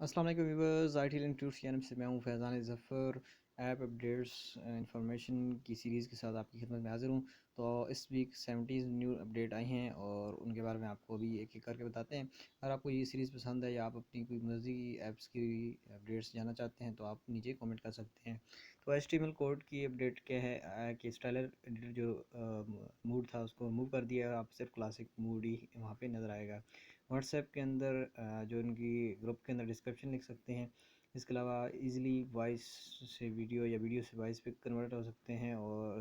السلام علیکم viewers, I T link tutor channel سے میں ہوں Faizan Zafar. App updates information کی سیریز کے ساتھ آپ کی خدمت میں حاضر ہوں۔ تو اس ویک 70 نیو اپڈیٹ آئی ہیں اور ان کے بارے میں آپ کو بھی ایک ایک کر کے بتاتے ہیں۔ اگر آپ کو یہ سیریز پسند ہے یا آپ اپنی کوئی مرضی ایپس کی اپڈیٹس جاننا چاہتے ہیں تو آپ نیچے کامنٹ کر سکتے ہیں۔ تو HTML کوڈ کی اپڈیٹ کیا ہے کہ اسٹائلر ایڈیٹر جو موڈ تھا اس کو ریموو کر دیا ہے، آپ صرف کلاسک موڈ ہی وہاں پہ نظر آئے گا۔ واٹس ایپ کے اندر جو ان کی گروپ کے اندر ڈسکرپشن لکھ سکتے ہیں۔ اس کے علاوہ ایزیلی وائس سے ویڈیو یا ویڈیو سے وائس پہ کنورٹ ہو سکتے ہیں، اور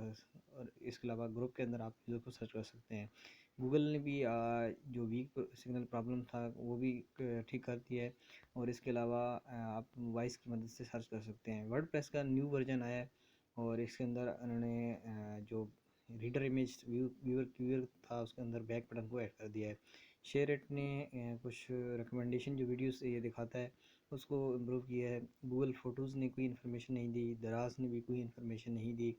اس کے علاوہ گروپ کے اندر آپ چیزوں کو سرچ کر سکتے ہیں۔ گوگل نے بھی جو ویک سگنل پرابلم تھا وہ بھی ٹھیک کر دیا ہے، اور اس کے علاوہ آپ وائس کی مدد سے سرچ کر سکتے ہیں۔ ورڈ پریس کا نیو ورژن آیا ہے، اور اس کے اندر انہوں نے جو ریڈر امیج ویور تھا اس کے اندر بیک بٹن کو ایڈ کر دیا ہے۔ شیئر اٹ نے کچھ ریکمنڈیشن جو ویڈیوز سے یہ دکھاتا ہے اس کو امپروو کیا ہے۔ گوگل فوٹوز نے کوئی انفارمیشن نہیں دی، دراز نے بھی کوئی انفارمیشن نہیں دی۔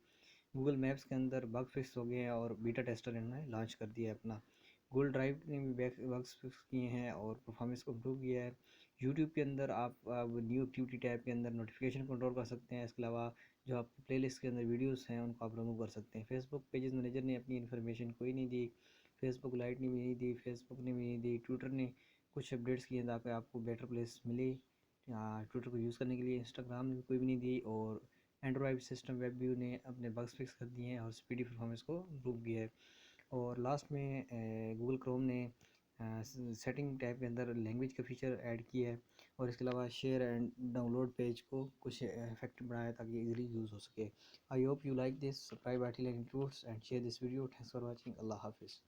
گوگل میپس کے اندر بگ فکس ہو گئے ہیں اور بیٹا ٹیسٹر انہوں نے لانچ کر دیا ہے اپنا۔ گوگل ڈرائیو نے بھی بگس فکس کیے ہیں اور پرفارمنس کو امپروو کیا ہے۔ یوٹیوب کے اندر آپ نیو ایکٹیویٹی ٹیب کے اندر نوٹیفیکیشن کنٹرول کر سکتے ہیں۔ اس کے علاوہ جو آپ پلے لسٹ کے اندر ویڈیوز ہیں ان کو آپ ریموو کر سکتے ہیں۔ فیس بک پیجز مینیجر نے اپنی انفارمیشن کوئی نہیں دی، فیس بک لائٹ نے بھی نہیں دی، فیس بک نے بھی نہیں دی۔ ٹویٹر نے کچھ اپڈیٹس کیے تاکہ آپ کو بیٹر پلیس ملے ٹویٹر کو یوز کرنے کے لیے۔ انسٹاگرام نے بھی کوئی بھی نہیں دی، اور اینڈرائڈ سسٹم ویب ویو نے اپنے بگس فکس کر دیے ہیں اور اسپیڈی پرفارمنس کو امپروو کیا ہے۔ اور لاسٹ میں گوگل کروم نے سیٹنگ ٹیب کے اندر لینگویج کا فیچر ایڈ کیا ہے، اور اس کے علاوہ share and download page کو کچھ افیکٹ بنایا تاکہ ایزیلی یوز ہو سکے۔ I hope you like this, subscribe I T link tutors and share this video. Thanks for watching, اللہ حافظ۔